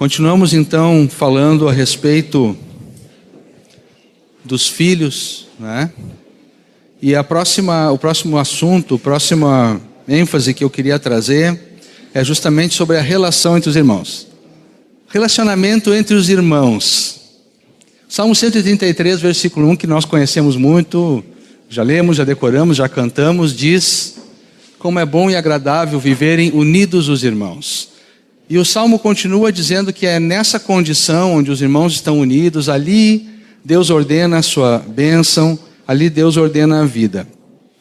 Continuamos então falando a respeito dos filhos, né? E o próximo assunto, a próxima ênfase que eu queria trazer é justamente sobre a relação entre os irmãos. Relacionamento entre os irmãos. Salmo 133, versículo 1, que nós conhecemos muito, já lemos, já decoramos, já cantamos, diz: como é bom e agradável viverem unidos os irmãos. E o Salmo continua dizendo que é nessa condição onde os irmãos estão unidos, ali Deus ordena a sua bênção, ali Deus ordena a vida.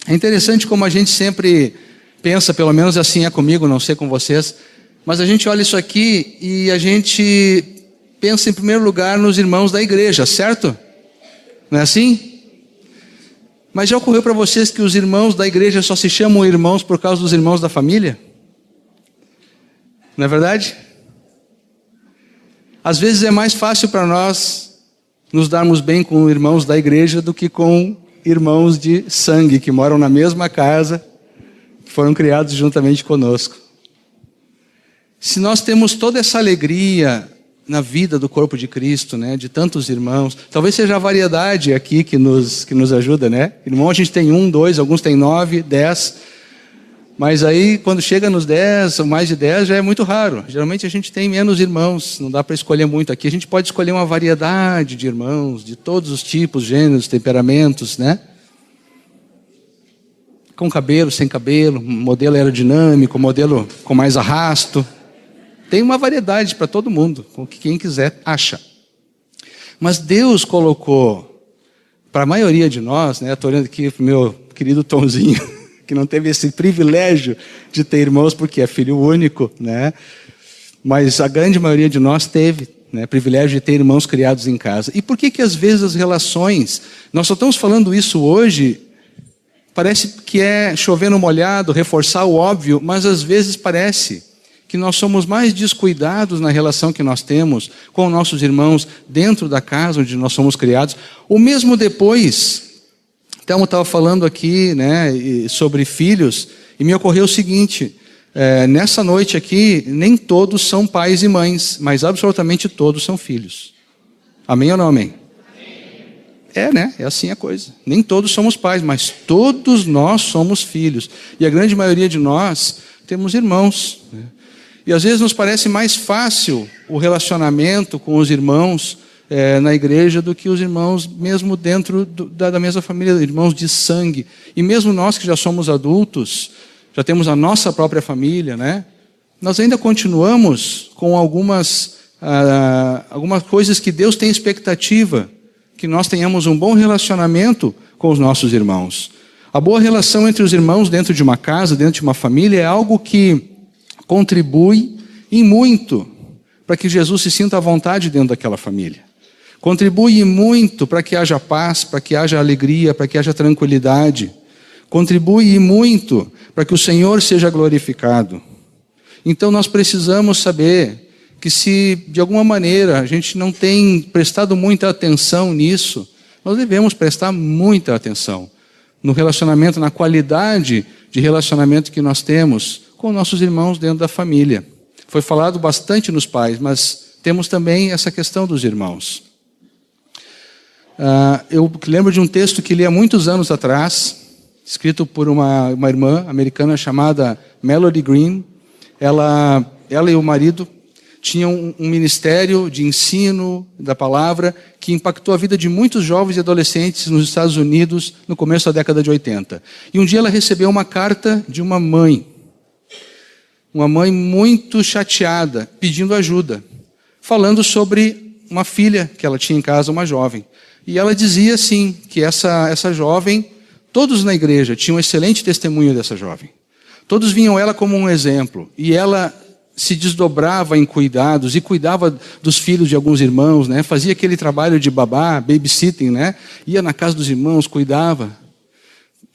É interessante como a gente sempre pensa, pelo menos assim é comigo, não sei com vocês, mas a gente olha isso aqui e a gente pensa em primeiro lugar nos irmãos da igreja, certo? Não é assim? Mas já ocorreu para vocês que os irmãos da igreja só se chamam irmãos por causa dos irmãos da família? Não é verdade? Às vezes é mais fácil para nós nos darmos bem com irmãos da igreja do que com irmãos de sangue que moram na mesma casa, que foram criados juntamente conosco. Se nós temos toda essa alegria na vida do corpo de Cristo, né, de tantos irmãos, talvez seja a variedade aqui que nos ajuda, né? Irmão, a gente tem 1, 2, alguns têm 9, 10, mas aí quando chega nos 10 ou mais de 10 já é muito raro. Geralmente a gente tem menos irmãos, não dá para escolher muito. Aqui a gente pode escolher uma variedade de irmãos, de todos os tipos, gêneros, temperamentos, né? Com cabelo, sem cabelo, modelo aerodinâmico, modelo com mais arrasto. Tem uma variedade para todo mundo, com que quem quiser acha. Mas Deus colocou, para a maioria de nós, né? Estou olhando aqui para o meu querido Tonzinho, que não teve esse privilégio de ter irmãos porque é filho único, né? Mas a grande maioria de nós teve, né, privilégio de ter irmãos criados em casa. E por que às vezes as relações, nós só estamos falando isso hoje, parece que é chover no molhado, reforçar o óbvio, mas às vezes parece que nós somos mais descuidados na relação que nós temos com nossos irmãos dentro da casa onde nós somos criados, ou mesmo depois. Então eu estava falando aqui, né, sobre filhos, e me ocorreu o seguinte: nessa noite aqui, nem todos são pais e mães, mas absolutamente todos são filhos. Amém ou não amém? Amém. Né? É assim a coisa. Nem todos somos pais, mas todos nós somos filhos. E a grande maioria de nós temos irmãos, né? E às vezes nos parece mais fácil o relacionamento com os irmãos na igreja do que os irmãos mesmo dentro da mesma família, irmãos de sangue. E mesmo nós que já somos adultos, já temos a nossa própria família, né? Nós ainda continuamos com algumas coisas que Deus tem expectativa, que nós tenhamos um bom relacionamento com os nossos irmãos. A boa relação entre os irmãos dentro de uma casa, dentro de uma família, é algo que contribui em muito para que Jesus se sinta à vontade dentro daquela família. Contribui muito para que haja paz, para que haja alegria, para que haja tranquilidade. Contribui muito para que o Senhor seja glorificado. Então nós precisamos saber que se de alguma maneira a gente não tem prestado muita atenção nisso, nós devemos prestar muita atenção no relacionamento, na qualidade de relacionamento que nós temos com nossos irmãos dentro da família. Foi falado bastante nos pais, mas temos também essa questão dos irmãos. Eu lembro de um texto que li há muitos anos atrás, escrito por uma irmã americana chamada Melody Green. Ela e o marido tinham um ministério de ensino da palavra que impactou a vida de muitos jovens e adolescentes nos Estados Unidos no começo da década de 80. E um dia ela recebeu uma carta de uma mãe muito chateada, pedindo ajuda, falando sobre uma filha que ela tinha em casa, uma jovem. E ela dizia assim, que essa jovem, todos na igreja tinham um excelente testemunho dessa jovem. Todos viam ela como um exemplo. E ela se desdobrava em cuidados e cuidava dos filhos de alguns irmãos, né? Fazia aquele trabalho de babá, babysitting, né? Ia na casa dos irmãos, cuidava.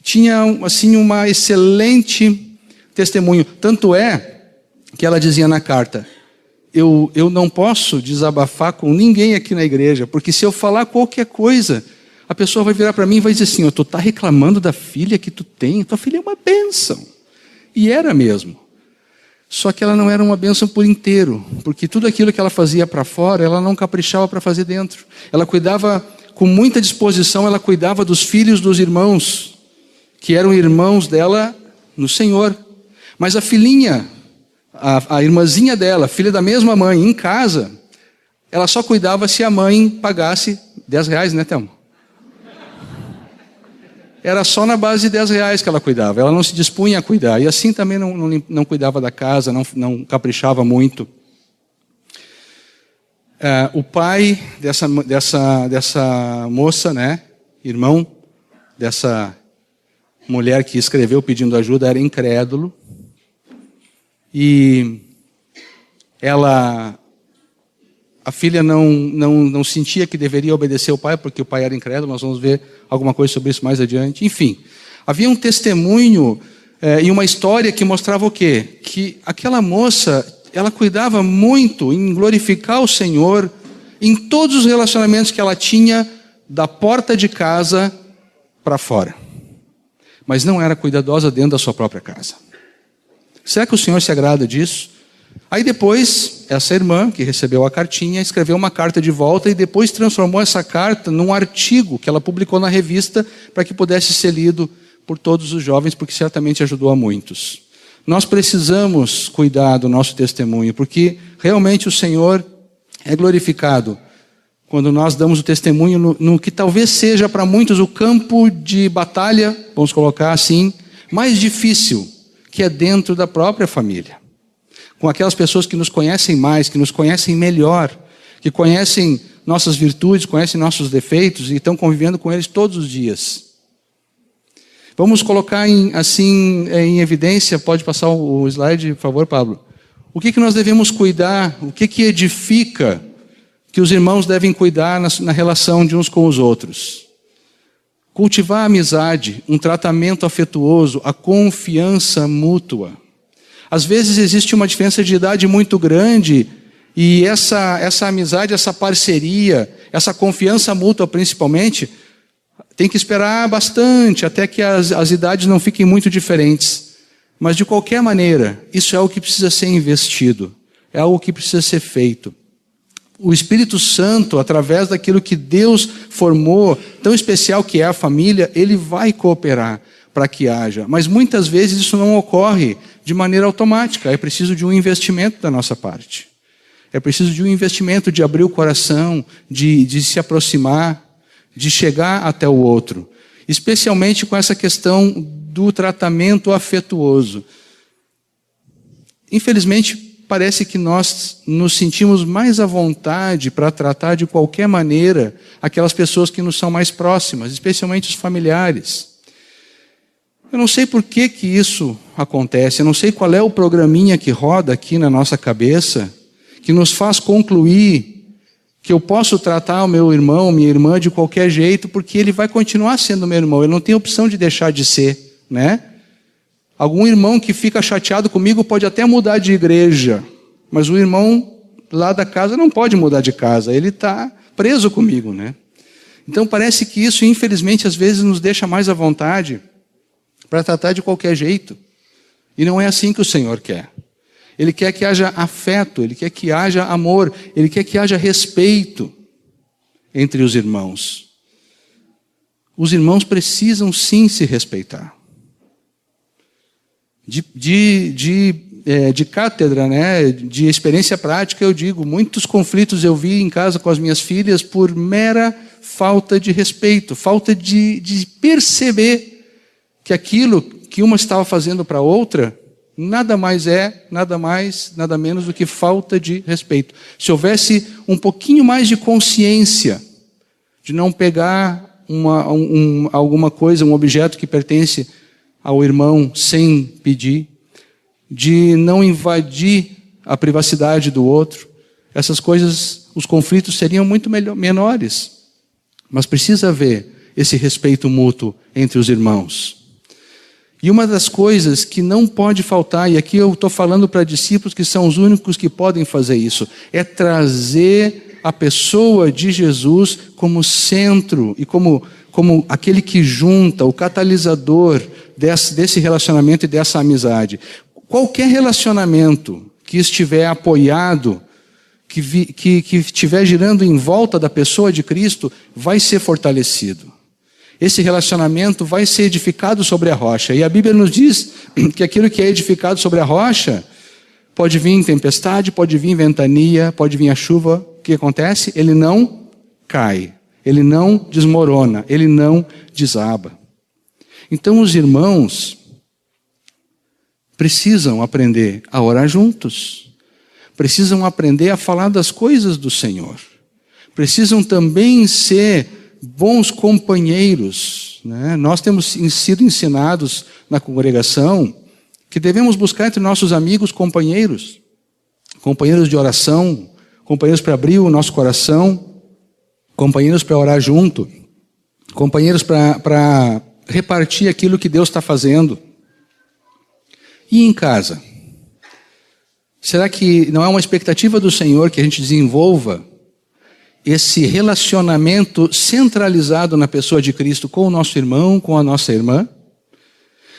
Tinha assim uma excelente testemunho. Tanto é que ela dizia na carta: eu não posso desabafar com ninguém aqui na igreja, porque se eu falar qualquer coisa, a pessoa vai virar para mim e vai dizer assim: tu está reclamando da filha que tu tem? Tua filha é uma bênção. E era mesmo. Só que ela não era uma bênção por inteiro, porque tudo aquilo que ela fazia para fora, ela não caprichava para fazer dentro. Ela cuidava com muita disposição, ela cuidava dos filhos dos irmãos, que eram irmãos dela no Senhor. Mas a filhinha, a irmãzinha dela, filha da mesma mãe, em casa, ela só cuidava se a mãe pagasse R$10, né, Thelma? Era só na base de R$10 que ela cuidava, ela não se dispunha a cuidar. E assim também não cuidava da casa, não caprichava muito. O pai dessa moça, né, irmão dessa mulher que escreveu pedindo ajuda, era incrédulo. E a filha não sentia que deveria obedecer ao pai, porque o pai era incrédulo. Nós vamos ver alguma coisa sobre isso mais adiante. Enfim, havia um testemunho e uma história que mostrava o quê? Que aquela moça, ela cuidava muito em glorificar o Senhor em todos os relacionamentos que ela tinha, da porta de casa para fora. Mas não era cuidadosa dentro da sua própria casa. Será que o Senhor se agrada disso? Aí depois, essa irmã que recebeu a cartinha, escreveu uma carta de volta e depois transformou essa carta num artigo que ela publicou na revista para que pudesse ser lido por todos os jovens, porque certamente ajudou a muitos. Nós precisamos cuidar do nosso testemunho, porque realmente o Senhor é glorificado quando nós damos o testemunho no que talvez seja para muitos o campo de batalha, vamos colocar assim, mais difícil, que é dentro da própria família. Com aquelas pessoas que nos conhecem mais, que nos conhecem melhor, que conhecem nossas virtudes, conhecem nossos defeitos e estão convivendo com eles todos os dias. Vamos colocar em evidência, pode passar o slide, por favor, Pablo. O que nós devemos cuidar, o que edifica, que os irmãos devem cuidar na relação de uns com os outros? Cultivar a amizade, um tratamento afetuoso, a confiança mútua. Às vezes existe uma diferença de idade muito grande e essa amizade, essa parceria, essa confiança mútua principalmente, tem que esperar bastante até que as idades não fiquem muito diferentes. Mas de qualquer maneira, isso é algo que precisa ser investido, é algo que precisa ser feito. O Espírito Santo, através daquilo que Deus formou, tão especial que é a família, ele vai cooperar para que haja. Mas muitas vezes isso não ocorre de maneira automática. É preciso de um investimento da nossa parte. É preciso de um investimento de abrir o coração, de se aproximar, de chegar até o outro. Especialmente com essa questão do tratamento afetuoso. Infelizmente, parece que nós nos sentimos mais à vontade para tratar de qualquer maneira aquelas pessoas que nos são mais próximas, especialmente os familiares. Eu não sei por que isso acontece, eu não sei qual é o programinha que roda aqui na nossa cabeça, que nos faz concluir que eu posso tratar o meu irmão, minha irmã de qualquer jeito, porque ele vai continuar sendo meu irmão, ele não tem opção de deixar de ser, né? Algum irmão que fica chateado comigo pode até mudar de igreja, mas o irmão lá da casa não pode mudar de casa, ele está preso comigo, né? Então parece que isso, infelizmente, às vezes nos deixa mais à vontade para tratar de qualquer jeito. E não é assim que o Senhor quer. Ele quer que haja afeto, Ele quer que haja amor, Ele quer que haja respeito entre os irmãos. Os irmãos precisam sim se respeitar. De cátedra, né, de experiência prática, eu digo, muitos conflitos eu vi em casa com as minhas filhas por mera falta de respeito, falta de perceber que aquilo que uma estava fazendo para a outra, nada menos do que falta de respeito. Se houvesse um pouquinho mais de consciência, de não pegar alguma coisa, um objeto que pertence ao irmão sem pedir, de não invadir a privacidade do outro, essas coisas, os conflitos seriam muito menores. Mas precisa haver esse respeito mútuo entre os irmãos. E uma das coisas que não pode faltar, e aqui eu estou falando para discípulos que são os únicos que podem fazer isso, é trazer a pessoa de Jesus como centro e como aquele que junta, o catalisador desse relacionamento e dessa amizade. qualquer relacionamento que estiver apoiado, que estiver girando em volta da pessoa de Cristo, vai ser fortalecido. Esse relacionamento vai ser edificado sobre a rocha. E a Bíblia nos diz que aquilo que é edificado sobre a rocha, pode vir tempestade, pode vir ventania, pode vir a chuva. O que acontece? Ele não cai, ele não desmorona, ele não desaba. Então os irmãos precisam aprender a orar juntos, precisam aprender a falar das coisas do Senhor, precisam também ser bons companheiros, né? Nós temos sido ensinados na congregação que devemos buscar entre nossos amigos companheiros de oração, companheiros para abrir o nosso coração, companheiros para orar junto, companheiros para repartir aquilo que Deus está fazendo. E em casa? Será que não é uma expectativa do Senhor que a gente desenvolva esse relacionamento centralizado na pessoa de Cristo com o nosso irmão, com a nossa irmã?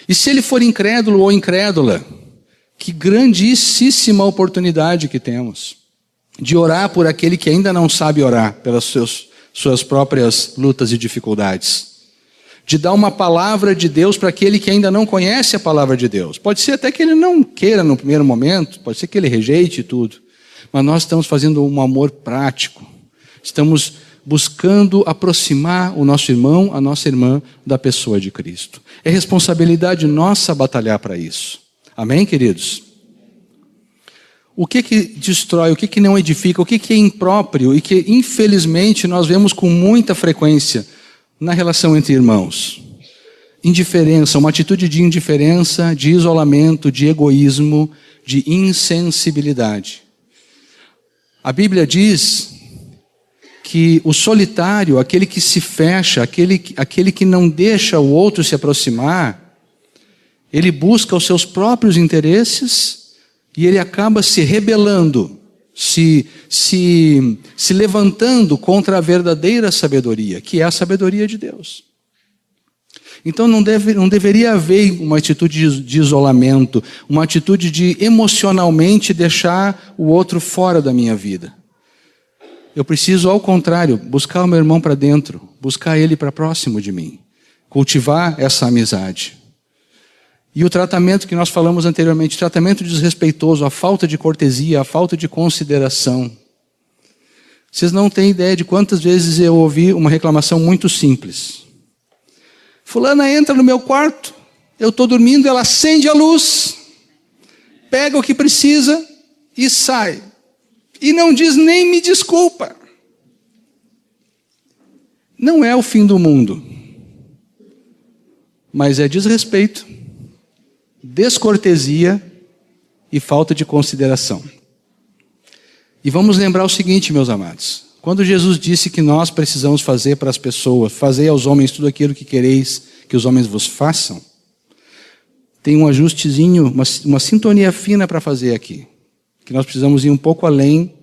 E se ele for incrédulo ou incrédula, que grandíssima oportunidade que temos de orar por aquele que ainda não sabe orar, pelas suas próprias lutas e dificuldades. De dar uma palavra de Deus para aquele que ainda não conhece a palavra de Deus. Pode ser até que ele não queira no primeiro momento, pode ser que ele rejeite tudo, mas nós estamos fazendo um amor prático. Estamos buscando aproximar o nosso irmão, a nossa irmã, da pessoa de Cristo. É responsabilidade nossa batalhar para isso. Amém, queridos? O que destrói, o que não edifica, o que é impróprio e que, infelizmente, nós vemos com muita frequência na relação entre irmãos? Indiferença, uma atitude de indiferença, de isolamento, de egoísmo, de insensibilidade. A Bíblia diz que o solitário, aquele que se fecha, aquele que não deixa o outro se aproximar, ele busca os seus próprios interesses e ele acaba se rebelando, se levantando contra a verdadeira sabedoria, que é a sabedoria de Deus. Então não deveria haver uma atitude de isolamento, uma atitude de emocionalmente deixar o outro fora da minha vida. Eu preciso, ao contrário, buscar o meu irmão para dentro, buscar ele para próximo de mim, cultivar essa amizade. E o tratamento que nós falamos anteriormente, tratamento desrespeitoso, a falta de cortesia, a falta de consideração. Vocês não têm ideia de quantas vezes eu ouvi uma reclamação muito simples. Fulana entra no meu quarto, eu estou dormindo, ela acende a luz, pega o que precisa e sai. E não diz nem me desculpa. Não é o fim do mundo, mas é desrespeito, descortesia e falta de consideração. E vamos lembrar o seguinte, meus amados. Quando Jesus disse que nós precisamos fazer para as pessoas, fazei aos homens tudo aquilo que quereis que os homens vos façam, tem um ajustezinho, uma sintonia fina para fazer aqui. Que nós precisamos ir um pouco além.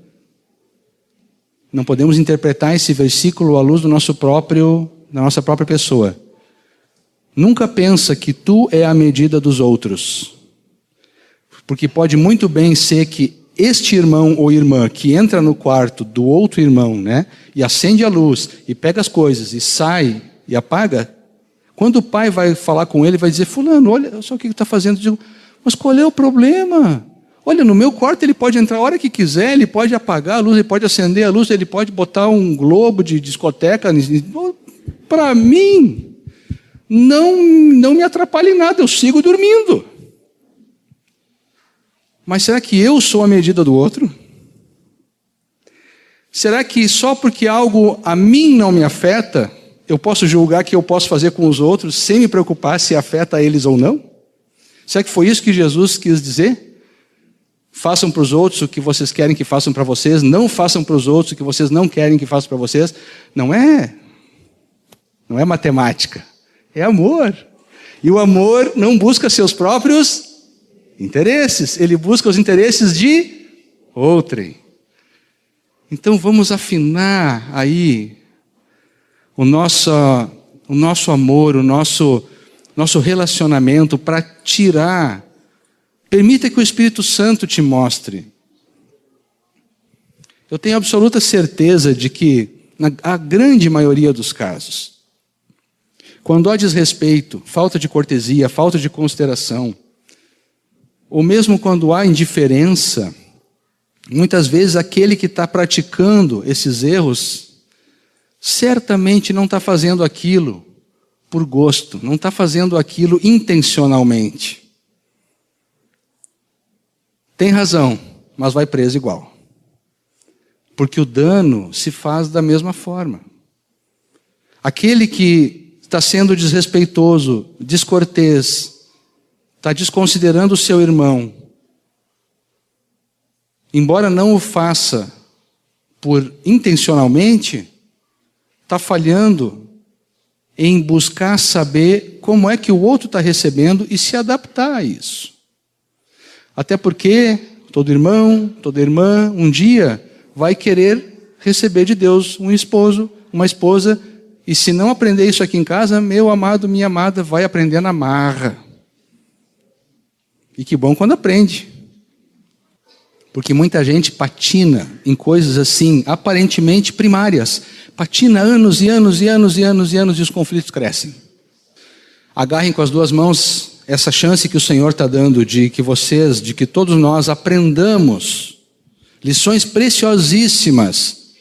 Não podemos interpretar esse versículo à luz da nossa própria pessoa. Nunca pensa que tu é a medida dos outros. Porque pode muito bem ser que este irmão ou irmã que entra no quarto do outro irmão, né, e acende a luz, e pega as coisas, e sai, e apaga, quando o pai vai falar com ele, vai dizer, fulano, olha só o que está fazendo. Eu digo, mas qual é o problema? Olha, no meu quarto ele pode entrar a hora que quiser, ele pode apagar a luz, ele pode acender a luz, ele pode botar um globo de discoteca. Para mim, não me atrapalha em nada, eu sigo dormindo. Mas será que eu sou a medida do outro? Será que só porque algo a mim não me afeta, eu posso julgar que eu posso fazer com os outros sem me preocupar se afeta a eles ou não? Será que foi isso que Jesus quis dizer? Façam para os outros o que vocês querem que façam para vocês, não façam para os outros o que vocês não querem que façam para vocês. Não é matemática, é amor. E o amor não busca seus próprios interesses, ele busca os interesses de outrem. Então vamos afinar aí o nosso amor, o nosso relacionamento para tirar Permita que o Espírito Santo te mostre. Eu tenho absoluta certeza de que, na grande maioria dos casos, quando há desrespeito, falta de cortesia, falta de consideração, ou mesmo quando há indiferença, muitas vezes aquele que está praticando esses erros, certamente não está fazendo aquilo por gosto, não está fazendo aquilo intencionalmente. Tem razão, mas vai preso igual. Porque o dano se faz da mesma forma. Aquele que está sendo desrespeitoso, descortês, está desconsiderando o seu irmão, embora não o faça intencionalmente, está falhando em buscar saber como é que o outro está recebendo e se adaptar a isso. Até porque todo irmão, toda irmã, um dia vai querer receber de Deus um esposo, uma esposa, e se não aprender isso aqui em casa, meu amado, minha amada, vai aprender na marra. E que bom quando aprende. Porque muita gente patina em coisas assim, aparentemente primárias. Patina anos e anos e anos e anos e anos e os conflitos crescem. Agarrem com as duas mãos essa chance que o Senhor está dando de que vocês, de que todos nós aprendamos lições preciosíssimas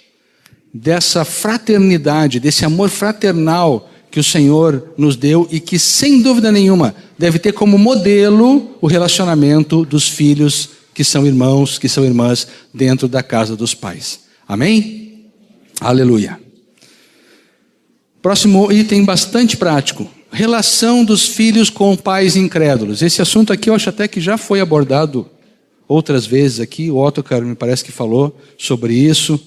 dessa fraternidade, desse amor fraternal que o Senhor nos deu e que, sem dúvida nenhuma, deve ter como modelo o relacionamento dos filhos que são irmãos, que são irmãs dentro da casa dos pais. Amém? Aleluia. Próximo item bastante prático. Relação dos filhos com pais incrédulos. Esse assunto aqui eu acho até que já foi abordado outras vezes aqui. O Ottokar me parece que falou sobre isso.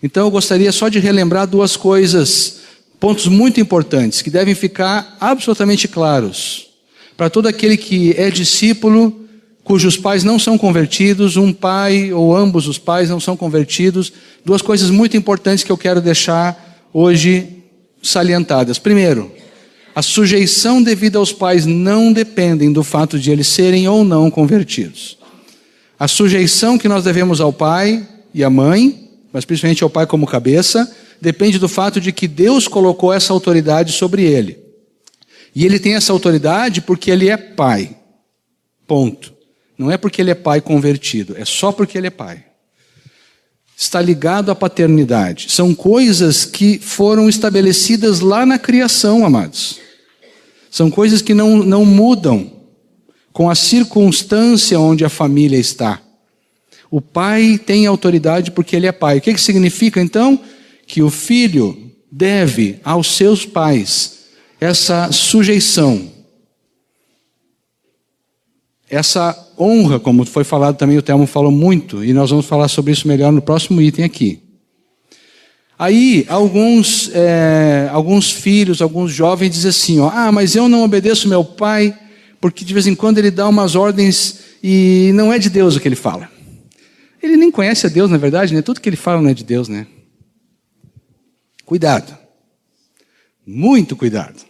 Então eu gostaria só de relembrar duas coisas, pontos muito importantes, que devem ficar absolutamente claros. Para todo aquele que é discípulo, cujos pais não são convertidos, um pai ou ambos os pais não são convertidos, duas coisas muito importantes que eu quero deixar hoje salientadas. Primeiro, a sujeição devida aos pais não dependem do fato de eles serem ou não convertidos. A sujeição que nós devemos ao pai e à mãe, mas principalmente ao pai como cabeça, depende do fato de que Deus colocou essa autoridade sobre ele. E ele tem essa autoridade porque ele é pai. Ponto. Não é porque ele é pai convertido, é só porque ele é pai. Está ligado à paternidade. São coisas que foram estabelecidas lá na criação, amados. São coisas que não mudam com a circunstância onde a família está. O pai tem autoridade porque ele é pai. O que significa, então? Que o filho deve aos seus pais essa sujeição, essa honra, como foi falado também, o Telmo falou muito, e nós vamos falar sobre isso melhor no próximo item aqui. Aí, alguns filhos, alguns jovens dizem assim, mas eu não obedeço meu pai, porque de vez em quando ele dá umas ordens e não é de Deus o que ele fala. Ele nem conhece a Deus, na verdade, né? Tudo que ele fala não é de Deus, né? Cuidado. Muito cuidado.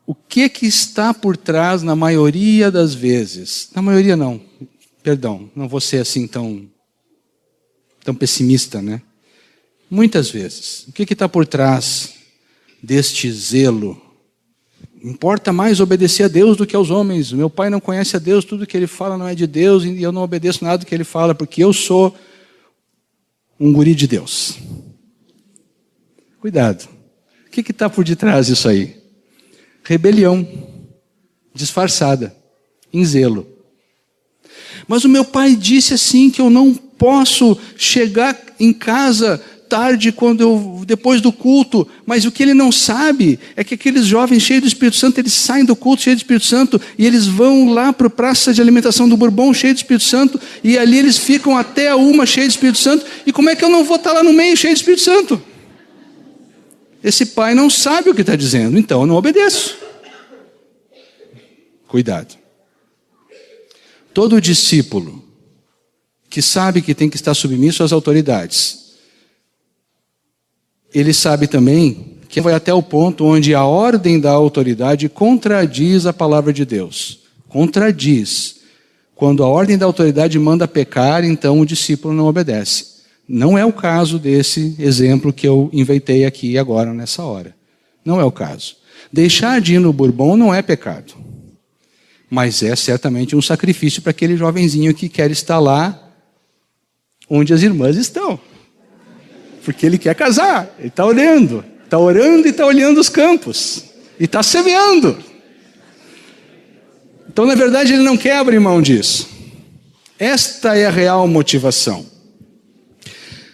O que está por trás, na maioria das vezes? Na maioria não, perdão, não vou ser assim tão pessimista, né? Muitas vezes. O que está por trás deste zelo? Importa mais obedecer a Deus do que aos homens. Meu pai não conhece a Deus, tudo que ele fala não é de Deus, e eu não obedeço nada do que ele fala, porque eu sou um guri de Deus. Cuidado. O que está por detrás disso aí? Rebelião, disfarçada, em zelo. Mas o meu pai disse assim que eu não posso chegar em casa tarde depois do culto, mas o que ele não sabe é que aqueles jovens cheios do Espírito Santo, eles saem do culto cheios do Espírito Santo e eles vão lá para a praça de alimentação do Bourbon cheio do Espírito Santo e ali eles ficam até a 1 cheio do Espírito Santo. E como é que eu não vou estar lá no meio cheio do Espírito Santo? Esse pai não sabe o que está dizendo, então eu não obedeço. Cuidado. Todo discípulo que sabe que tem que estar submisso às autoridades, ele sabe também que vai até o ponto onde a ordem da autoridade contradiz a palavra de Deus. Contradiz. Quando a ordem da autoridade manda pecar, então o discípulo não obedece. Não é o caso desse exemplo que eu inventei aqui agora, nessa hora. Não é o caso. Deixar de ir no Bourbon não é pecado. Mas é certamente um sacrifício para aquele jovenzinho que quer estar lá onde as irmãs estão. Porque ele quer casar, ele está olhando. Está orando e está olhando os campos. E está semeando. Então, na verdade, ele não quer abrir mão disso. Esta é a real motivação.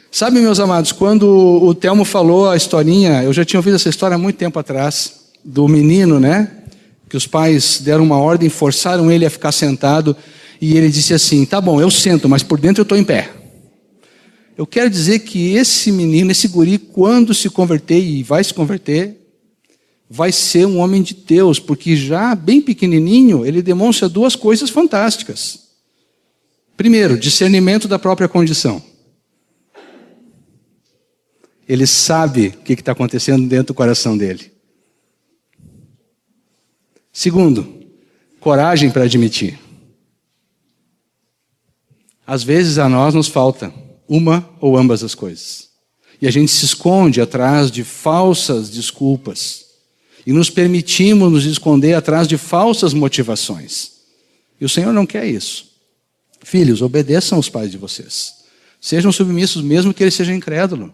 Sabe, meus amados, quando o Telmo falou a historinha, eu já tinha ouvido essa história há muito tempo atrás, do menino, né? Que os pais deram uma ordem, forçaram ele a ficar sentado, e ele disse assim, tá bom, eu sento, mas por dentro eu estou em pé. Eu quero dizer que esse menino, esse guri, quando se converter, e vai se converter, vai ser um homem de Deus, porque já bem pequenininho, ele demonstra duas coisas fantásticas. Primeiro, discernimento da própria condição. Ele sabe o que está acontecendo dentro do coração dele. Segundo, coragem para admitir. Às vezes a nós nos falta uma ou ambas as coisas. E a gente se esconde atrás de falsas desculpas. E nos permitimos nos esconder atrás de falsas motivações. E o Senhor não quer isso. Filhos, obedeçam os pais de vocês. Sejam submissos mesmo que ele seja incrédulo.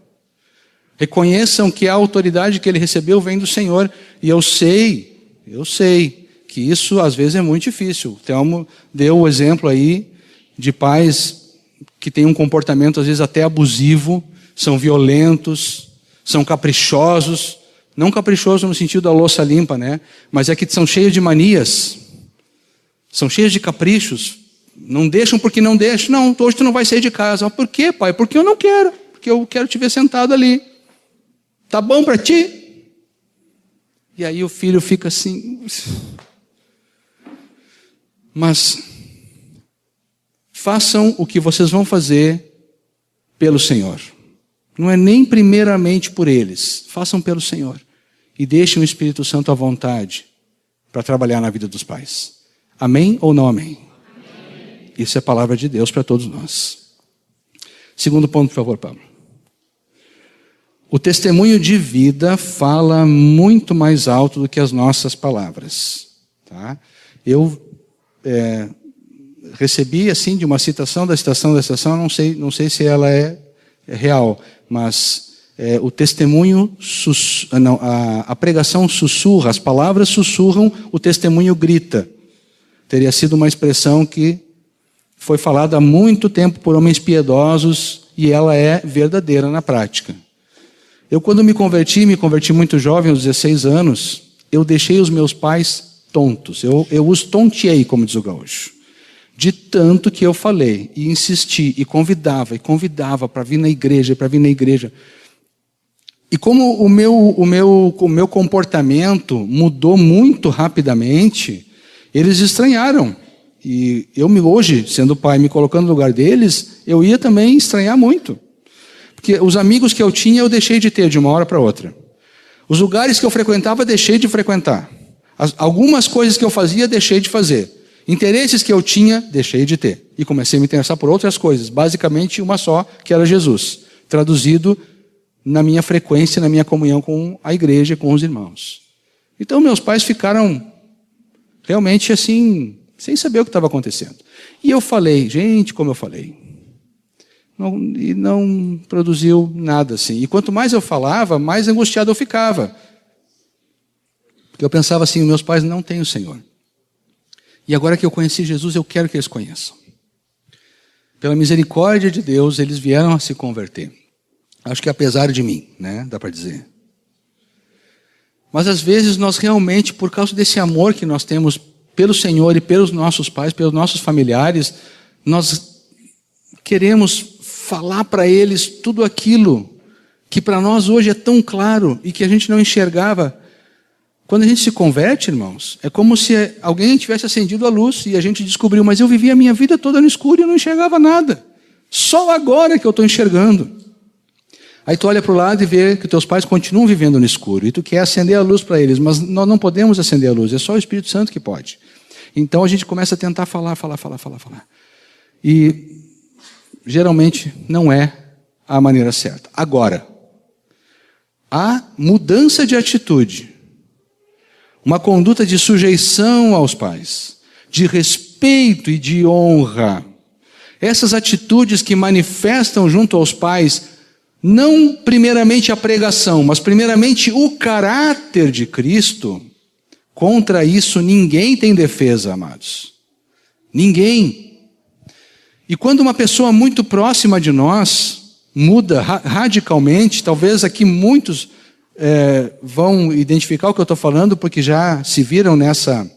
Reconheçam que a autoridade que ele recebeu vem do Senhor. E eu sei que isso às vezes é muito difícil. O Telmo deu o exemplo aí de pais que têm um comportamento às vezes até abusivo, são violentos, são caprichosos. Não caprichoso no sentido da louça limpa, né? Mas é que são cheios de manias. São cheios de caprichos. Não deixam porque não deixam. Não, hoje tu não vai sair de casa. Por quê, pai? Porque eu não quero. Porque eu quero te ver sentado ali. Tá bom para ti? E aí o filho fica assim. Mas façam o que vocês vão fazer pelo Senhor. Não é nem primeiramente por eles. Façam pelo Senhor. E deixem o Espírito Santo à vontade para trabalhar na vida dos pais. Amém ou não amém? Amém. Isso é a palavra de Deus para todos nós. Segundo ponto, por favor, Pablo. O testemunho de vida fala muito mais alto do que as nossas palavras. Tá? Eu recebi assim de uma citação da estação, não sei se ela é real, mas o testemunho, a pregação sussurra, as palavras sussurram, o testemunho grita. Teria sido uma expressão que foi falada há muito tempo por homens piedosos e ela é verdadeira na prática. Eu quando me converti muito jovem, aos 16 anos, eu deixei os meus pais tontos. Eu os tonteei, como diz o gaúcho. De tanto que eu falei, e insisti, e convidava para vir na igreja, E como o meu comportamento mudou muito rapidamente, eles estranharam. E hoje, sendo pai, me colocando no lugar deles, eu ia também estranhar muito. Porque os amigos que eu tinha, eu deixei de ter de uma hora para outra. Os lugares que eu frequentava, deixei de frequentar. Algumas coisas que eu fazia, deixei de fazer. Interesses que eu tinha, deixei de ter. E comecei a me interessar por outras coisas. Basicamente, uma só, que era Jesus. Traduzido na minha frequência, na minha comunhão com a igreja, com os irmãos. Então, meus pais ficaram realmente assim, sem saber o que estava acontecendo. E eu falei, gente, como eu falei. E não produziu nada assim. E quanto mais eu falava, mais angustiado eu ficava. Porque eu pensava assim, meus pais não têm o Senhor. E agora que eu conheci Jesus, eu quero que eles conheçam. Pela misericórdia de Deus, eles vieram a se converter. Acho que apesar de mim, né? Dá para dizer. Mas às vezes nós realmente, por causa desse amor que nós temos pelo Senhor e pelos nossos pais, pelos nossos familiares, nós queremos falar para eles tudo aquilo que para nós hoje é tão claro e que a gente não enxergava. Quando a gente se converte, irmãos, é como se alguém tivesse acendido a luz e a gente descobriu, mas eu vivi a minha vida toda no escuro e eu não enxergava nada. Só agora que eu estou enxergando. Aí tu olha para o lado e vê que teus pais continuam vivendo no escuro. E tu quer acender a luz para eles, mas nós não podemos acender a luz. É só o Espírito Santo que pode. Então a gente começa a tentar falar. E geralmente não é a maneira certa. Agora, a mudança de atitude, uma conduta de sujeição aos pais, de respeito e de honra, essas atitudes que manifestam junto aos pais, não primeiramente a pregação, mas primeiramente o caráter de Cristo, contra isso ninguém tem defesa, amados. Ninguém. E quando uma pessoa muito próxima de nós muda radicalmente, talvez aqui muitos vão identificar o que eu estou falando, porque já se viram nessa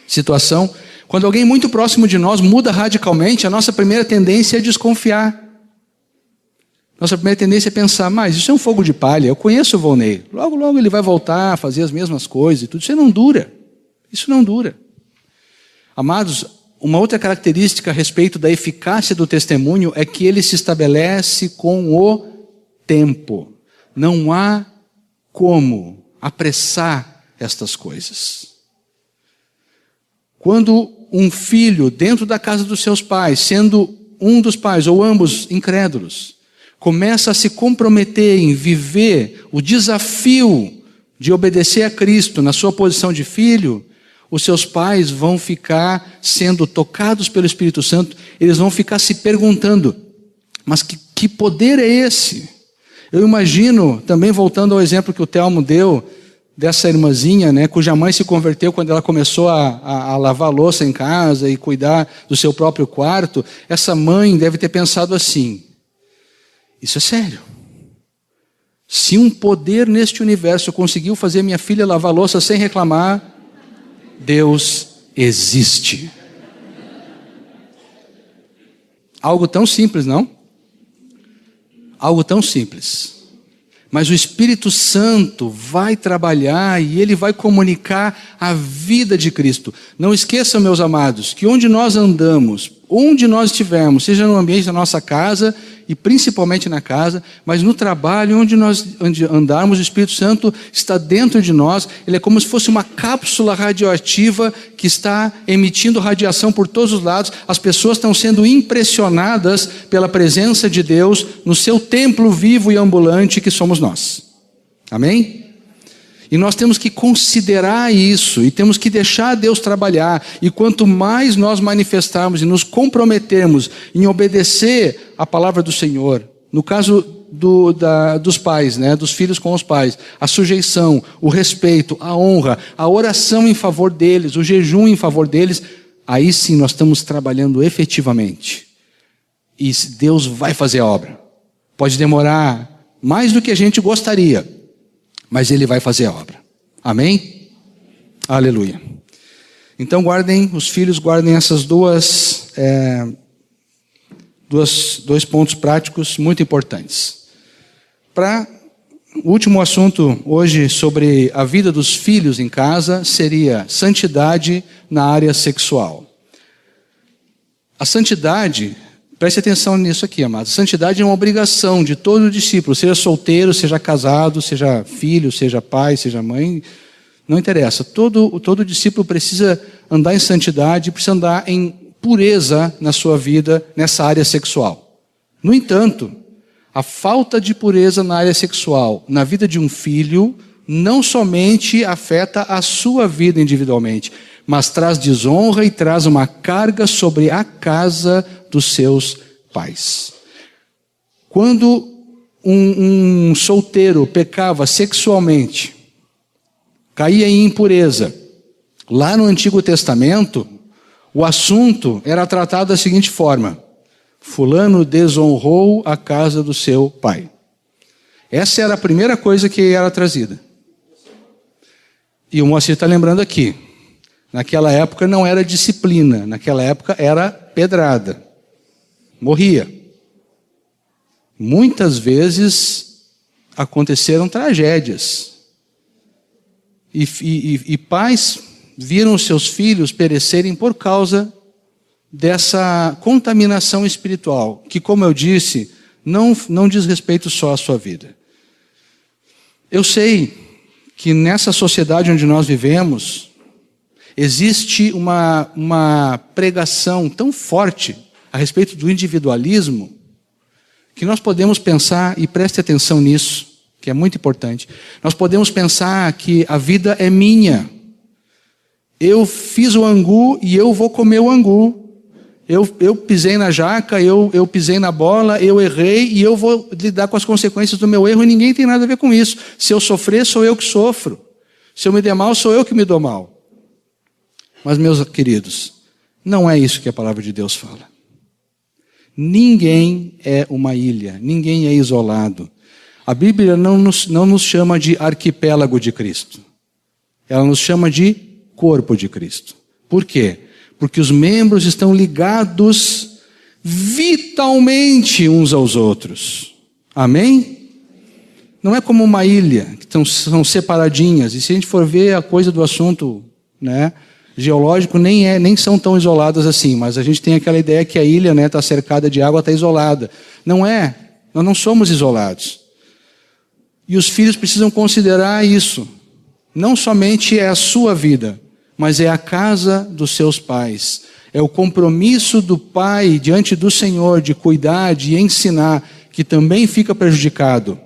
situação. Quando alguém muito próximo de nós muda radicalmente, a nossa primeira tendência é desconfiar. Nossa primeira tendência é pensar, mas isso é um fogo de palha, eu conheço o Volney, logo ele vai voltar a fazer as mesmas coisas e tudo. Isso não dura. Isso não dura. Amados, uma outra característica a respeito da eficácia do testemunho é que ele se estabelece com o tempo. Não há como apressar estas coisas. Quando um filho dentro da casa dos seus pais, sendo um dos pais ou ambos incrédulos, começa a se comprometer em viver o desafio de obedecer a Cristo na sua posição de filho, os seus pais vão ficar sendo tocados pelo Espírito Santo, eles vão ficar se perguntando, mas que poder é esse? Eu imagino, também voltando ao exemplo que o Telmo deu, dessa irmãzinha, né, cuja mãe se converteu quando ela começou a lavar louça em casa e cuidar do seu próprio quarto, essa mãe deve ter pensado assim, isso é sério. Se um poder neste universo conseguiu fazer minha filha lavar louça sem reclamar, Deus existe. Algo tão simples, não? Algo tão simples. Mas o Espírito Santo vai trabalhar e ele vai comunicar a vida de Cristo. Não esqueçam, meus amados, que onde nós andamos, onde nós estivermos, seja no ambiente da nossa casa e principalmente na casa, mas no trabalho, onde andarmos, o Espírito Santo está dentro de nós. Ele é como se fosse uma cápsula radioativa que está emitindo radiação por todos os lados. As pessoas estão sendo impressionadas pela presença de Deus no seu templo vivo e ambulante que somos nós. Amém? E nós temos que considerar isso, e temos que deixar Deus trabalhar, e quanto mais nós manifestarmos e nos comprometermos em obedecer a palavra do Senhor, no caso dos pais, né, dos filhos com os pais, a sujeição, o respeito, a honra, a oração em favor deles, o jejum em favor deles, aí sim nós estamos trabalhando efetivamente, e Deus vai fazer a obra. Pode demorar mais do que a gente gostaria, mas Ele vai fazer a obra. Amém? Aleluia. Então os filhos guardem essas dois pontos práticos muito importantes. Para o último assunto hoje sobre a vida dos filhos em casa seria santidade na área sexual. A santidade, preste atenção nisso aqui, amados. Santidade é uma obrigação de todo discípulo, seja solteiro, seja casado, seja filho, seja pai, seja mãe, não interessa. Todo discípulo precisa andar em santidade, precisa andar em pureza na sua vida, nessa área sexual. No entanto, a falta de pureza na área sexual, na vida de um filho, não somente afeta a sua vida individualmente, mas traz desonra e traz uma carga sobre a casa dos seus pais. Quando um solteiro pecava sexualmente, caía em impureza, lá no Antigo Testamento, o assunto era tratado da seguinte forma: fulano desonrou a casa do seu pai. Essa era a primeira coisa que era trazida. E o Moacir está lembrando aqui, naquela época não era disciplina, naquela época era pedrada. Morria. Muitas vezes aconteceram tragédias. E pais viram seus filhos perecerem por causa dessa contaminação espiritual, que, como eu disse, não diz respeito só à sua vida. Eu sei que nessa sociedade onde nós vivemos, existe uma pregação tão forte a respeito do individualismo, que nós podemos pensar, e preste atenção nisso, que é muito importante, nós podemos pensar que a vida é minha. Eu fiz o angu e eu vou comer o angu. Eu pisei na jaca, eu pisei na bola, eu errei e eu vou lidar com as consequências do meu erro e ninguém tem nada a ver com isso. Se eu sofrer, sou eu que sofro. Se eu me der mal, sou eu que me dou mal. Mas, meus queridos, não é isso que a palavra de Deus fala. Ninguém é uma ilha, ninguém é isolado. A Bíblia não nos chama de arquipélago de Cristo. Ela nos chama de corpo de Cristo. Por quê? Porque os membros estão ligados vitalmente uns aos outros. Amém? Não é como uma ilha, que são separadinhas. E se a gente for ver a coisa do assunto, né, geológico, nem são tão isoladas assim. Mas a gente tem aquela ideia que a ilha está cercada de água, está isolada. Não é. Nós não somos isolados. E os filhos precisam considerar isso. Não somente é a sua vida, mas é a casa dos seus pais. É o compromisso do pai diante do Senhor de cuidar, de ensinar, que também fica prejudicado.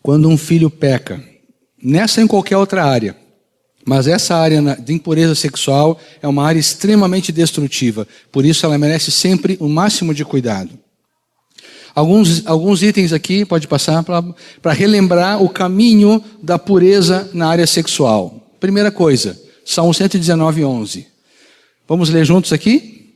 Quando um filho peca, nessa em qualquer outra área, mas essa área de impureza sexual é uma área extremamente destrutiva. Por isso ela merece sempre o máximo de cuidado. Alguns itens aqui, pode passar, para relembrar o caminho da pureza na área sexual. Primeira coisa, Salmo 119, 11. Vamos ler juntos aqui?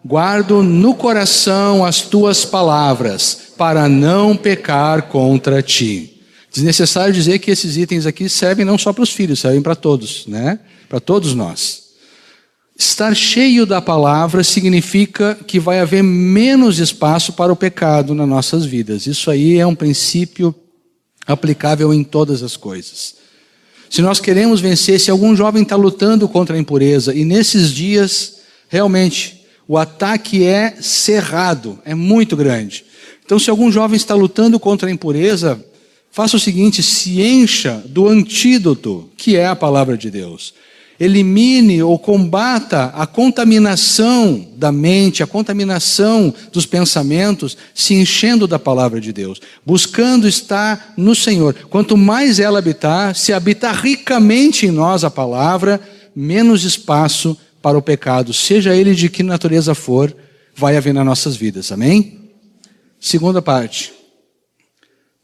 Guardo no coração as tuas palavras, para não pecar contra ti. Desnecessário dizer que esses itens aqui servem não só para os filhos, servem para todos, né? Para todos nós. Estar cheio da palavra significa que vai haver menos espaço para o pecado nas nossas vidas. Isso aí é um princípio aplicável em todas as coisas. Se nós queremos vencer, se algum jovem está lutando contra a impureza, e nesses dias, realmente, o ataque é cerrado, é muito grande. Então, se algum jovem está lutando contra a impureza, faça o seguinte, se encha do antídoto, que é a palavra de Deus. Elimine ou combata a contaminação da mente, a contaminação dos pensamentos, se enchendo da palavra de Deus, buscando estar no Senhor. Quanto mais ela habitar, se habitar ricamente em nós a palavra, menos espaço para o pecado, seja ele de que natureza for, vai haver nas nossas vidas. Amém? Segunda parte.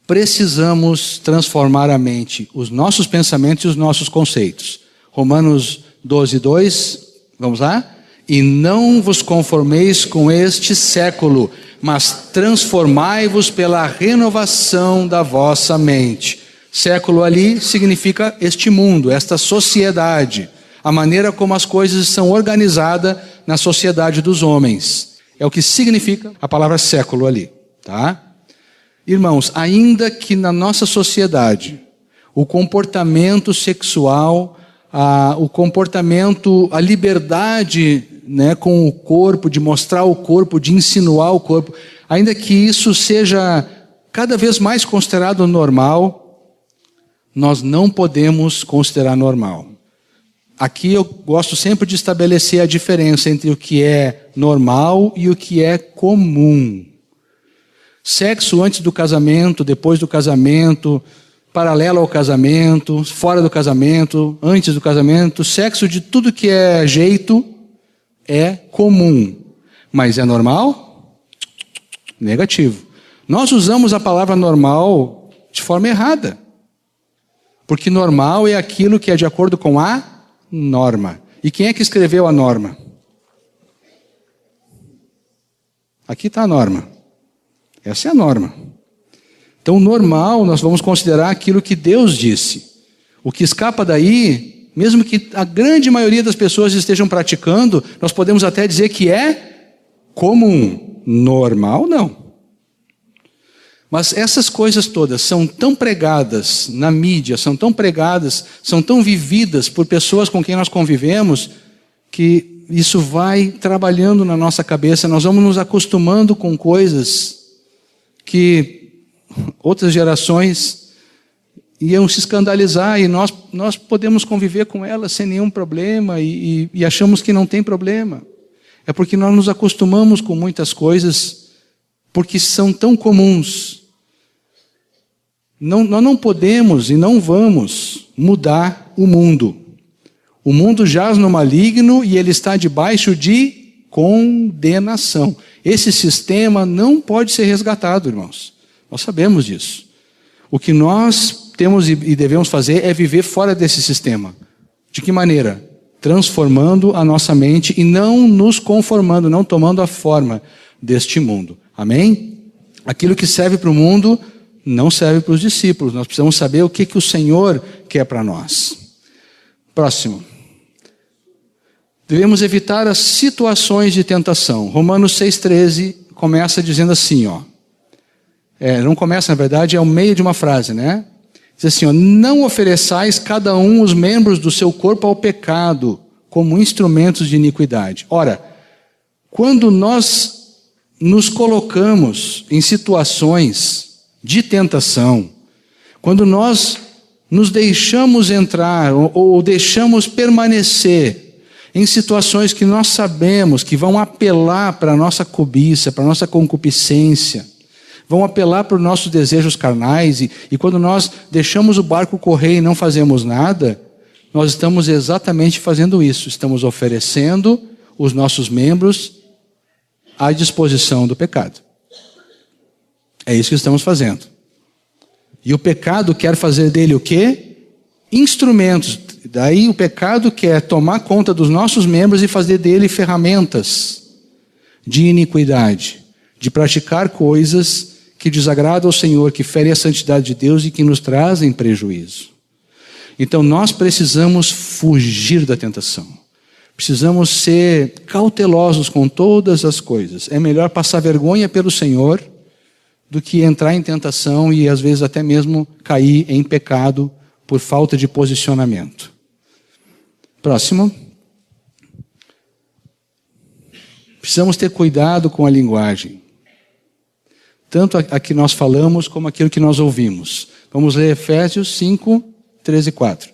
Precisamos transformar a mente, os nossos pensamentos e os nossos conceitos. Romanos 12, 2, vamos lá? E não vos conformeis com este século, mas transformai-vos pela renovação da vossa mente. Século ali significa este mundo, esta sociedade, a maneira como as coisas são organizadas na sociedade dos homens. É o que significa a palavra século ali, tá? Irmãos, ainda que na nossa sociedade, o comportamento sexual, o comportamento, a liberdade, né, com o corpo, de mostrar o corpo, de insinuar o corpo, ainda que isso seja cada vez mais considerado normal, nós não podemos considerar normal. Aqui eu gosto sempre de estabelecer a diferença entre o que é normal e o que é comum. Sexo antes do casamento, depois do casamento, paralelo ao casamento, fora do casamento, antes do casamento, sexo de tudo que é jeito é comum. Mas é normal? Negativo. Nós usamos a palavra normal de forma errada. Porque normal é aquilo que é de acordo com a norma. E quem é que escreveu a norma? Aqui está a norma. Essa é a norma. Então, normal, nós vamos considerar aquilo que Deus disse. O que escapa daí, mesmo que a grande maioria das pessoas estejam praticando, nós podemos até dizer que é comum. Normal, não. Mas essas coisas todas são tão pregadas na mídia, são tão pregadas, são tão vividas por pessoas com quem nós convivemos, que isso vai trabalhando na nossa cabeça, nós vamos nos acostumando com coisas que outras gerações iam se escandalizar e nós podemos conviver com elas sem nenhum problema e achamos que não tem problema. É porque nós nos acostumamos com muitas coisas porque são tão comuns. Nós não podemos e não vamos mudar o mundo. O mundo jaz no maligno e ele está debaixo de condenação. Esse sistema não pode ser resgatado, irmãos. Nós sabemos disso. O que nós temos e devemos fazer é viver fora desse sistema. De que maneira? Transformando a nossa mente e não nos conformando, não tomando a forma deste mundo. Amém? Aquilo que serve para o mundo não serve para os discípulos. Nós precisamos saber o que o Senhor quer para nós. Próximo. Devemos evitar as situações de tentação. Romanos 6,13 começa dizendo assim, ó. Não começa, na verdade, é o meio de uma frase, né? Diz assim, ó, não ofereçais cada um os membros do seu corpo ao pecado, como instrumentos de iniquidade. Ora, quando nós nos colocamos em situações de tentação, quando nós nos deixamos entrar ou deixamos permanecer em situações que nós sabemos que vão apelar para a nossa cobiça, para a nossa concupiscência, vão apelar para os nossos desejos carnais, e quando nós deixamos o barco correr e não fazemos nada, nós estamos exatamente fazendo isso. Estamos oferecendo os nossos membros à disposição do pecado. É isso que estamos fazendo. E o pecado quer fazer dele o quê? Instrumentos. Daí o pecado quer tomar conta dos nossos membros e fazer dele ferramentas de iniquidade, de praticar coisas que desagradam ao Senhor, que ferem a santidade de Deus e que nos trazem prejuízo. Então nós precisamos fugir da tentação. Precisamos ser cautelosos com todas as coisas. É melhor passar vergonha pelo Senhor do que entrar em tentação e às vezes até mesmo cair em pecado por falta de posicionamento. Próximo. Precisamos ter cuidado com a linguagem. Tanto a que nós falamos como aquilo que nós ouvimos. Vamos ler Efésios 5, 13 e 4.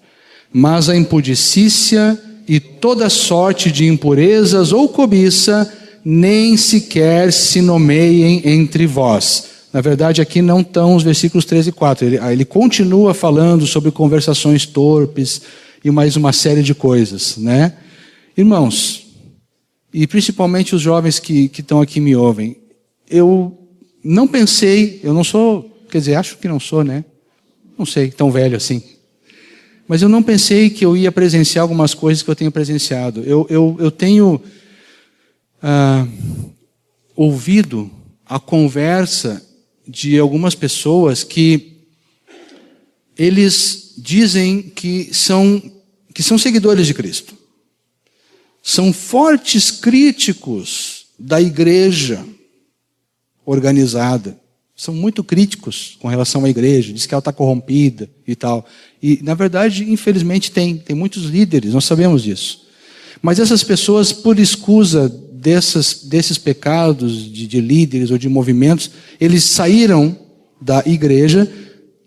Mas a impudicícia e toda sorte de impurezas ou cobiça nem sequer se nomeiem entre vós. Na verdade, aqui não estão os versículos 13 e 4. Ele continua falando sobre conversações torpes e mais uma série de coisas, né? Irmãos, e principalmente os jovens que estão aqui me ouvem, eu não pensei, eu não sou, quer dizer, acho que não sou, né? Não sei, tão velho assim. Mas eu não pensei que eu ia presenciar algumas coisas que eu tenho presenciado. Eu tenho ouvido a conversa de algumas pessoas que eles dizem que são seguidores de Cristo. São fortes críticos da igreja organizada. São muito críticos com relação à igreja, diz que ela está corrompida e tal. E, na verdade, infelizmente tem muitos líderes, nós sabemos disso. Mas essas pessoas, por escusa desses pecados de líderes ou de movimentos, eles saíram da igreja,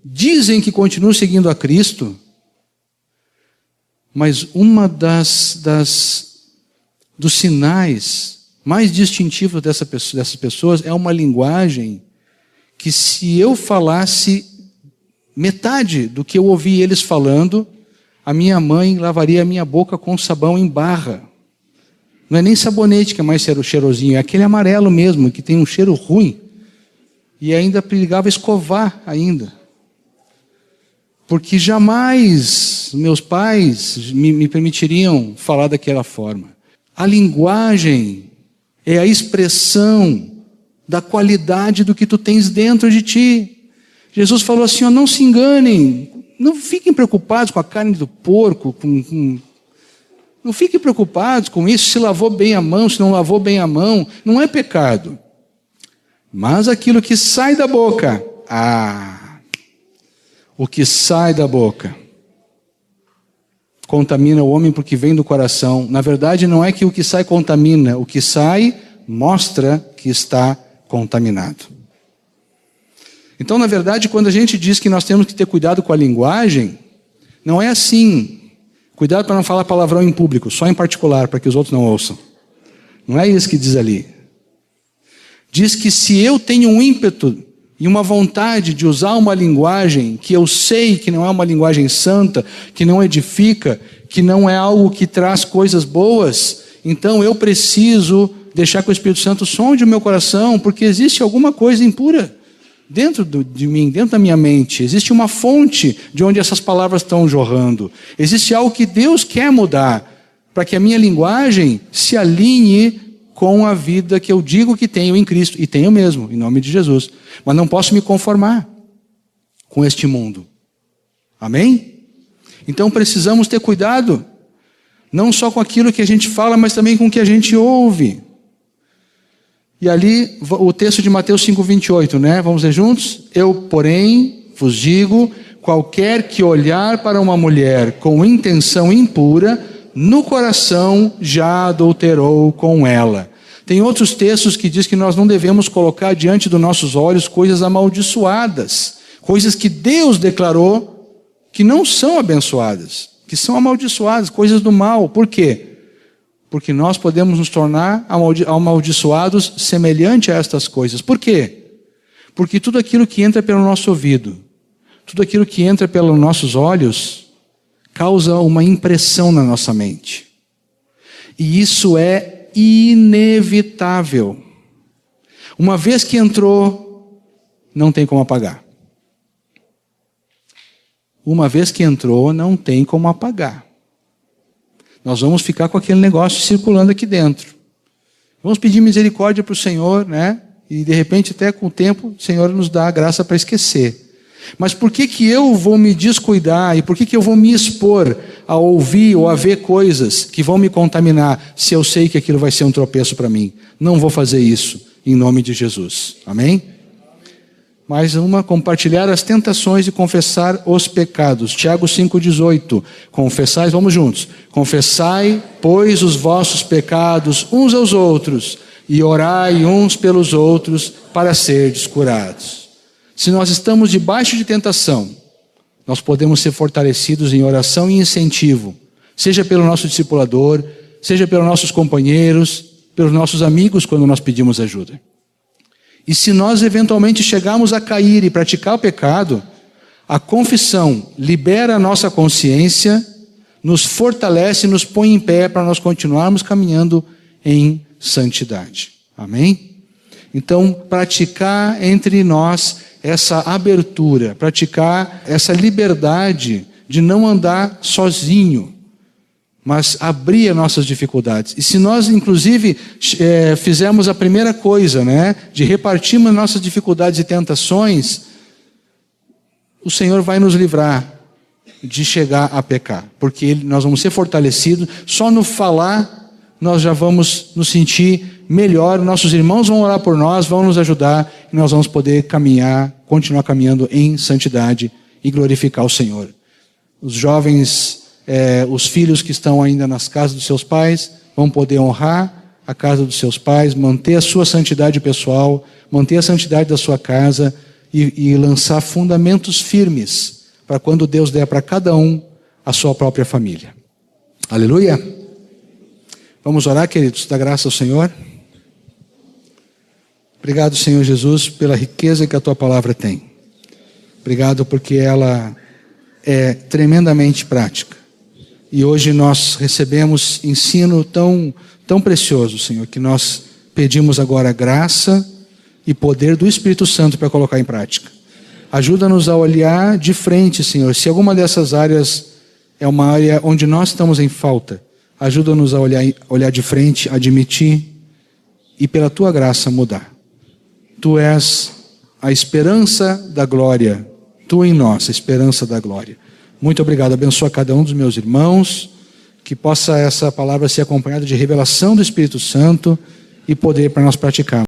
dizem que continuam seguindo a Cristo, mas uma dos sinais mais distintivos dessas pessoas é uma linguagem que, se eu falasse metade do que eu ouvi eles falando, a minha mãe lavaria a minha boca com sabão em barra. Não é nem sabonete que é mais cheirosinho, é aquele amarelo mesmo, que tem um cheiro ruim. E ainda perigava escovar ainda. Porque jamais meus pais me permitiriam falar daquela forma. A linguagem é a expressão da qualidade do que tu tens dentro de ti. Jesus falou assim, ó, não se enganem, não fiquem preocupados com a carne do porco, não fiquem preocupados com isso, se lavou bem a mão, se não lavou bem a mão, não é pecado. Mas aquilo que sai da boca, o que sai da boca contamina o homem porque vem do coração. Na verdade, não é que o que sai contamina, o que sai mostra que está contaminado. Então, na verdade, quando a gente diz que nós temos que ter cuidado com a linguagem, não é assim. Cuidado para não falar palavrão em público, só em particular, para que os outros não ouçam. Não é isso que diz ali. Diz que se eu tenho um ímpeto e uma vontade de usar uma linguagem que eu sei que não é uma linguagem santa, que não edifica, que não é algo que traz coisas boas, então eu preciso deixar que o Espírito Santo sonde o meu coração, porque existe alguma coisa impura dentro de mim, dentro da minha mente. Existe uma fonte de onde essas palavras estão jorrando. Existe algo que Deus quer mudar, para que a minha linguagem se alinhe com a vida que eu digo que tenho em Cristo, e tenho mesmo, em nome de Jesus. Mas não posso me conformar com este mundo. Amém? Então precisamos ter cuidado, não só com aquilo que a gente fala, mas também com o que a gente ouve. E ali, o texto de Mateus 5:28, né? Vamos ler juntos? Eu, porém, vos digo, qualquer que olhar para uma mulher com intenção impura, no coração já adulterou com ela. Tem outros textos que diz que nós não devemos colocar diante dos nossos olhos coisas amaldiçoadas, coisas que Deus declarou que não são abençoadas, que são amaldiçoadas, coisas do mal. Por quê? Porque nós podemos nos tornar amaldiçoados semelhante a estas coisas. Por quê? Porque tudo aquilo que entra pelo nosso ouvido, tudo aquilo que entra pelos nossos olhos, causa uma impressão na nossa mente. E isso é inevitável. Uma vez que entrou, não tem como apagar. Uma vez que entrou, não tem como apagar. Nós vamos ficar com aquele negócio circulando aqui dentro. Vamos pedir misericórdia para o Senhor, né? E de repente, até com o tempo, o Senhor nos dá a graça para esquecer. Mas por que que eu vou me descuidar e por que que eu vou me expor a ouvir ou a ver coisas que vão me contaminar, se eu sei que aquilo vai ser um tropeço para mim? Não vou fazer isso, em nome de Jesus. Amém? Mais uma, compartilhar as tentações e confessar os pecados. Tiago 5,18. Confessai, vamos juntos. Confessai, pois, os vossos pecados uns aos outros, e orai uns pelos outros para serdes curados. Se nós estamos debaixo de tentação, nós podemos ser fortalecidos em oração e incentivo, seja pelo nosso discipulador, seja pelos nossos companheiros, pelos nossos amigos, quando nós pedimos ajuda. E se nós eventualmente chegarmos a cair e praticar o pecado, a confissão libera a nossa consciência, nos fortalece e nos põe em pé para nós continuarmos caminhando em santidade. Amém? Então, praticar entre nós essa abertura, praticar essa liberdade de não andar sozinho, mas abrir as nossas dificuldades. E se nós, inclusive, fizermos a primeira coisa, né, de repartirmos nossas dificuldades e tentações, o Senhor vai nos livrar de chegar a pecar, porque nós vamos ser fortalecidos. Só no falar, nós já vamos nos sentir melhor, nossos irmãos vão orar por nós, vão nos ajudar, e nós vamos poder caminhar, continuar caminhando em santidade e glorificar o Senhor. Os jovens, os filhos que estão ainda nas casas dos seus pais, vão poder honrar a casa dos seus pais, manter a sua santidade pessoal, manter a santidade da sua casa e lançar fundamentos firmes para quando Deus der para cada um a sua própria família. Aleluia! Vamos orar, queridos, dar graça ao Senhor. Obrigado, Senhor Jesus, pela riqueza que a Tua palavra tem. Obrigado porque ela é tremendamente prática. E hoje nós recebemos ensino tão precioso, Senhor, que nós pedimos agora graça e poder do Espírito Santo para colocar em prática. Ajuda-nos a olhar de frente, Senhor. Se alguma dessas áreas é uma área onde nós estamos em falta, ajuda-nos a olhar de frente, admitir e pela Tua graça mudar. Tu és a esperança da glória, Tu em nós, a esperança da glória. Muito obrigado, abençoa cada um dos meus irmãos, que possa essa palavra ser acompanhada de revelação do Espírito Santo e poder para nós praticarmos.